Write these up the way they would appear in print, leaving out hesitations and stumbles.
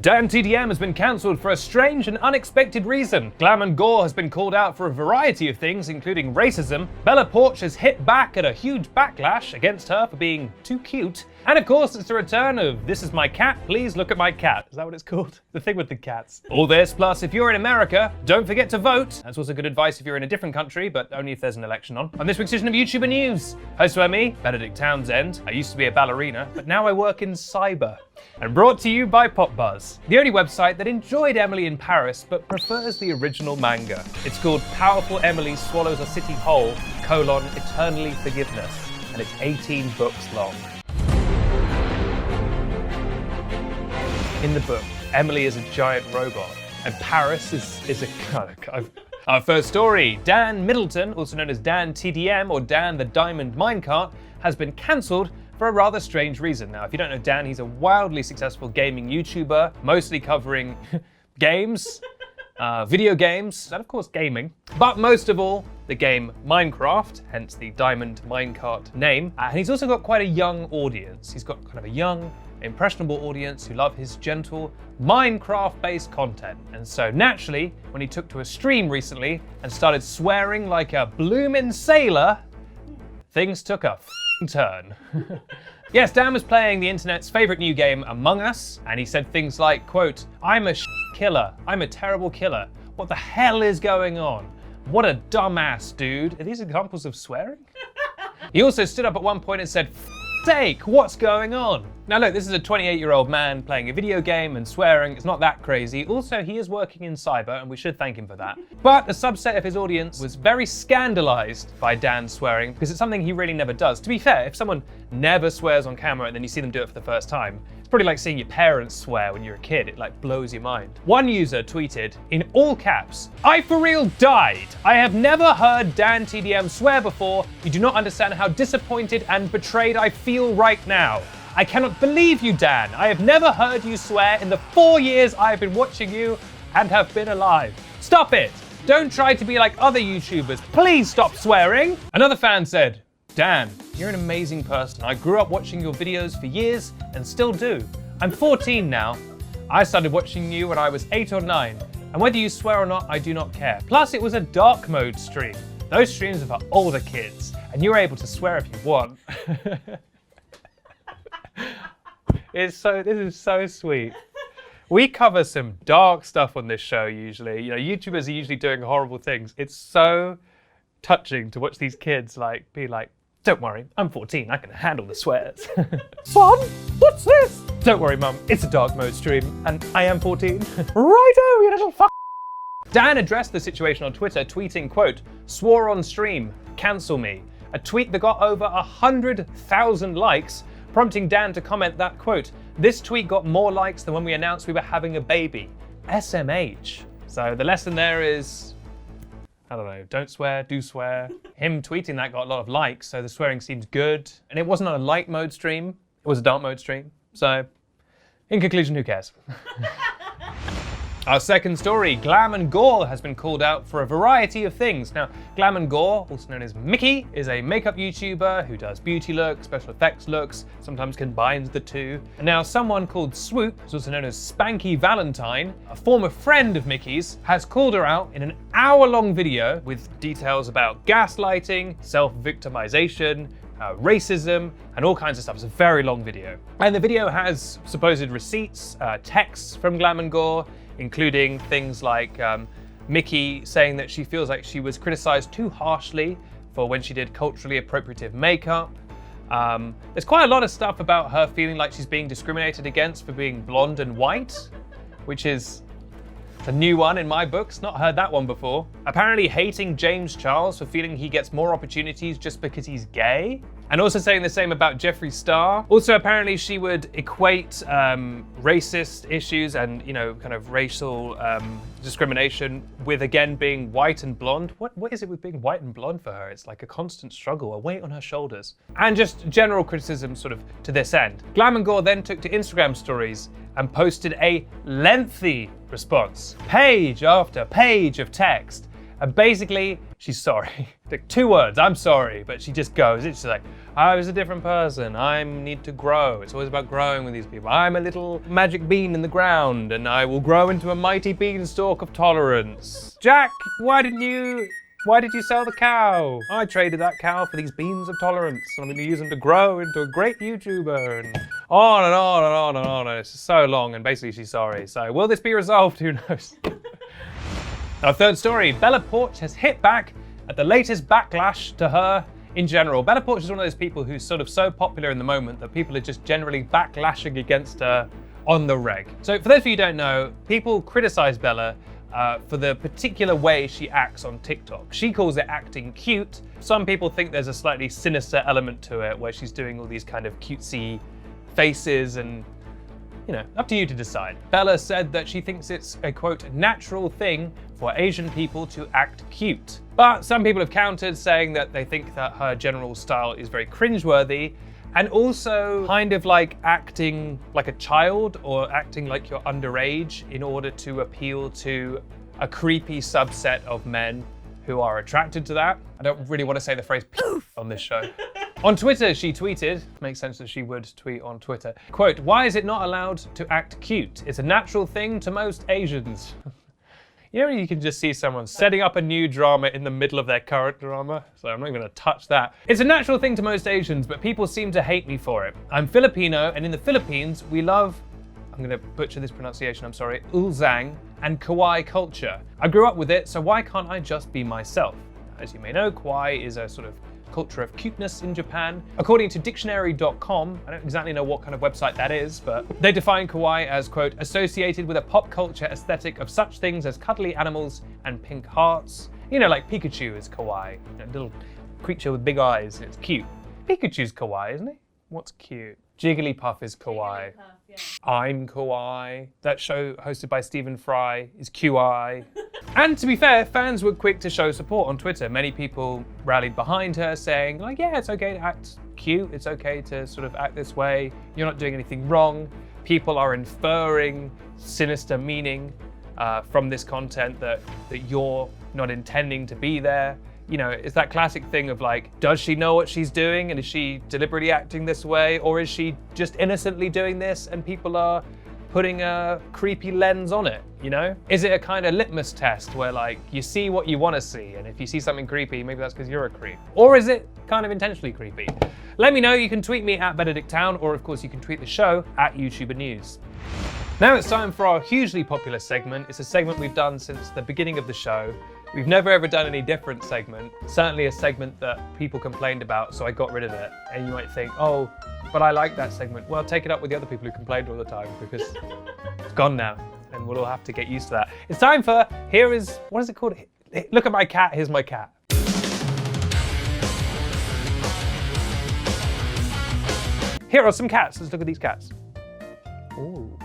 Dantdm has been cancelled for a strange and unexpected reason. Glam and Gore has been called out for a variety of things, including racism. Poarch has hit back at a huge backlash against her for being too cute. And of course, it's the return of "This is my cat, please look at my cat." Is that what it's called? The thing with the cats. All this, plus if you're in America, don't forget to vote. That's also good advice if you're in a different country, but only if there's an election on. On this week's edition of YouTuber News, hosted by me, Benedict Townsend. I used to be a ballerina, but now I work in cyber. And brought to you by PopBuzz, the only website that enjoyed Emily in Paris but prefers the original manga. It's called Powerful Emily Swallows a City Whole, Eternally Forgiveness, and it's 18 books long. In the book, Emily is a giant robot, and Paris is a... Our first story, Dan Middleton, also known as Dantdm or Dan the Diamond Minecart, has been cancelled for a rather strange reason. Now, if you don't know Dan, he's a wildly successful gaming YouTuber, mostly covering games, video games, and of course gaming. But most of all, the game Minecraft, hence the Diamond Minecart name. And he's also got quite a young audience. He's got kind of a young, impressionable audience who love his gentle Minecraft-based content. And so naturally, when he took to a stream recently and started swearing like a bloomin' sailor, things took a turn. Yes, Dan was playing the internet's favorite new game, Among Us, and he said things like, quote, "I'm a killer. I'm a terrible killer. What the hell is going on? What a dumbass, dude." Are these examples of swearing? He also stood up at one point and said, "Sake, what's going on?" Now look, this is a 28-year-old man playing a video game and swearing. It's not that crazy. Also, he is working in cyber, and we should thank him for that. But a subset of his audience was very scandalized by Dan swearing because it's something he really never does. To be fair, if someone never swears on camera and then you see them do it for the first time, it's probably like seeing your parents swear when you're a kid. It like blows your mind. One user tweeted in all caps, "I for real died. I have never heard Dantdm swear before. You do not understand how disappointed and betrayed I feel right now. I cannot believe you, Dan. I have never heard you swear in the 4 years I have been watching you and have been alive. Stop it. Don't try to be like other YouTubers. Please stop swearing." Another fan said, "Dan, you're an amazing person. I grew up watching your videos for years and still do. I'm 14 now. I started watching you when I was 8 or 9. And whether you swear or not, I do not care. Plus, it was a dark mode stream. Those streams are for older kids, and you're able to swear if you want." This is so sweet. We cover some dark stuff on this show usually. You know, YouTubers are usually doing horrible things. It's so touching to watch these kids be like, "Don't worry, I'm 14, I can handle the swears." "Son, what's this?" "Don't worry, Mum, it's a dark mode stream, and I am 14. "Righto, you little fuck." Dan addressed the situation on Twitter, tweeting, quote, "Swore on stream, cancel me." A tweet that got over 100,000 likes, prompting Dan to comment that, quote, "This tweet got more likes than when we announced we were having a baby. SMH. So the lesson there is, I don't know, don't swear, do swear. Him tweeting that got a lot of likes, so the swearing seemed good. And it wasn't on a light mode stream, it was a dark mode stream. So, in conclusion, who cares? Our second story, Glam and Gore has been called out for a variety of things. Now, Glam and Gore, also known as Mickey, is a makeup YouTuber who does beauty looks, special effects looks, sometimes combines the two. And now someone called Swoop, who's also known as Spanky Valentine, a former friend of Mickey's, has called her out in an hour-long video with details about gaslighting, self-victimization, racism, and all kinds of stuff. It's a very long video. And the video has supposed receipts, texts from Glam and Gore, including things like Mickey saying that she feels like she was criticized too harshly for when she did culturally appropriative makeup. There's quite a lot of stuff about her feeling like she's being discriminated against for being blonde and white, which is a new one in my books, not heard that one before. Apparently hating James Charles for feeling he gets more opportunities just because he's gay. And also saying the same about Jeffree Star. Also, apparently she would equate racist issues and, you know, kind of racial discrimination with, again, being white and blonde. What is it with being white and blonde for her? It's like a constant struggle, a weight on her shoulders. And just general criticism sort of to this end. Glam and Gore then took to Instagram stories and posted a lengthy response. Page after page of text. And basically, she's sorry. Like 2 words, "I'm sorry," but she just goes, it's just like, I was a different person. I need to grow. It's always about growing with these people. I'm a little magic bean in the ground and I will grow into a mighty beanstalk of tolerance. Jack, why did you sell the cow? I traded that cow for these beans of tolerance. I'm going to use them to grow into a great YouTuber, and on and on and on and on. And it's just so long, and basically she's sorry. So will this be resolved? Who knows? Our third story, Bella Poarch has hit back at the latest backlash to her in general. Bella Poarch is one of those people who's sort of so popular in the moment that people are just generally backlashing against her on the reg. So for those of you who don't know, people criticize Bella for the particular way she acts on TikTok. She calls it acting cute. Some people think there's a slightly sinister element to it where she's doing all these kind of cutesy faces and, you know, up to you to decide. Bella said that she thinks it's a, quote, natural thing for Asian people to act cute. But some people have countered, saying that they think that her general style is very cringeworthy and also kind of like acting like a child or acting like you're underage in order to appeal to a creepy subset of men who are attracted to that. I don't really want to say the phrase poof on this show. On Twitter, she tweeted, makes sense that she would tweet on Twitter, quote, "Why is it not allowed to act cute? It's a natural thing to most Asians." You know, you can just see someone setting up a new drama in the middle of their current drama, so I'm not even gonna touch that. It's a natural thing to most Asians, but people seem to hate me for it. I'm Filipino, and in the Philippines, we love, I'm gonna butcher this pronunciation, I'm sorry, ulzang and kawaii culture. I grew up with it, so why can't I just be myself? As you may know, kawaii is a sort of culture of cuteness in Japan. According to dictionary.com, I don't exactly know what kind of website that is, but they define kawaii as, quote, associated with a pop culture aesthetic of such things as cuddly animals and pink hearts. You know, like Pikachu is kawaii, a little creature with big eyes, it's cute. Pikachu's kawaii, isn't he? What's cute? Jigglypuff is kawaii. Yeah. I'm kawaii. That show hosted by Stephen Fry is QI. And to be fair, fans were quick to show support on Twitter. Many people rallied behind her saying, like, yeah, it's okay to act cute. It's okay to sort of act this way. You're not doing anything wrong. People are inferring sinister meaning from this content that you're not intending to be there. You know, it's that classic thing of like, does she know what she's doing and is she deliberately acting this way, or is she just innocently doing this and people are putting a creepy lens on it, you know? Is it a kind of litmus test where like you see what you want to see, and if you see something creepy, maybe that's because you're a creep? Or is it kind of intentionally creepy? Let me know. You can tweet me at Benedict Town, or of course you can tweet the show at YouTuber News. Now it's time for our hugely popular segment. It's a segment we've done since the beginning of the show. We've never ever done any different segment. Certainly a segment that people complained about, so I got rid of it. And you might think, oh, but I like that segment. Well, take it up with the other people who complained all the time, because it's gone now, and we'll all have to get used to that. It's time for, here is, what is it called? Look at my cat, here's my cat. Here are some cats, let's look at these cats. Ooh.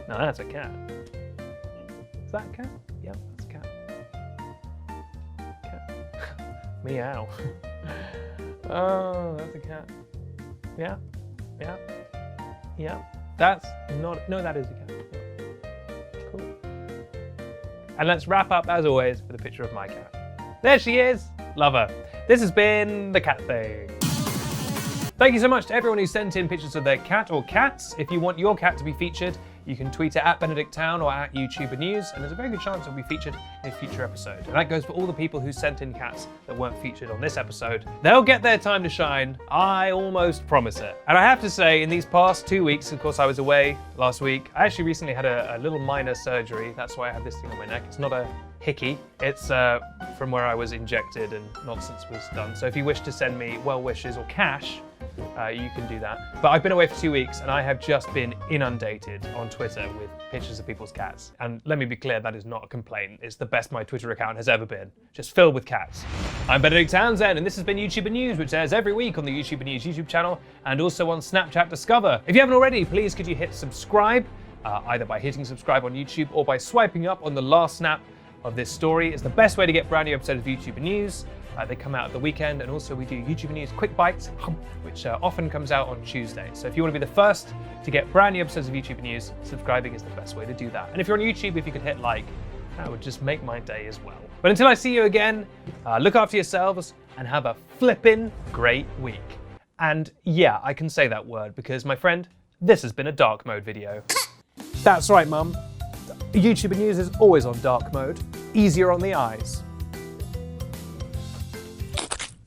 Now that's a cat. Is that a cat? Yeah, that's a cat. Cat. Meow. Oh, that's a cat. Yeah, yeah, yeah. That's not, no, that is a cat. Yeah. Cool. And let's wrap up, as always, with a picture of my cat. There she is. Love her. This has been The Cat Thing. Thank you so much to everyone who sent in pictures of their cat or cats. If you want your cat to be featured, you can tweet it at Benedict Town or at YouTuber News, and there's a very good chance it'll be featured in a future episode. And that goes for all the people who sent in cats that weren't featured on this episode. They'll get their time to shine, I almost promise it. And I have to say, in these past 2 weeks, of course I was away last week, I actually recently had a little minor surgery. That's why I have this thing on my neck. It's not a hickey. It's from where I was injected and nonsense was done. So if you wish to send me well wishes or cash, you can do that. But I've been away for 2 weeks and I have just been inundated on Twitter with pictures of people's cats. And let me be clear, that is not a complaint. It's the best my Twitter account has ever been, just filled with cats. I'm Benedict Townsend, and this has been YouTuber News, which airs every week on the YouTuber News YouTube channel and also on Snapchat Discover. If you haven't already, please could you hit subscribe, either by hitting subscribe on YouTube or by swiping up on the last snap of this story. It's the best way to get brand new episodes of YouTuber News. They come out at the weekend, and also we do YouTuber News Quick Bites, which often comes out on Tuesday. So if you want to be the first to get brand new episodes of YouTuber News, subscribing is the best way to do that. And if you're on YouTube, if you could hit like, that would just make my day as well. But until I see you again, look after yourselves, and have a flippin' great week. And yeah, I can say that word because, my friend, this has been a dark mode video. That's right, Mum. YouTuber news is always on dark mode, easier on the eyes.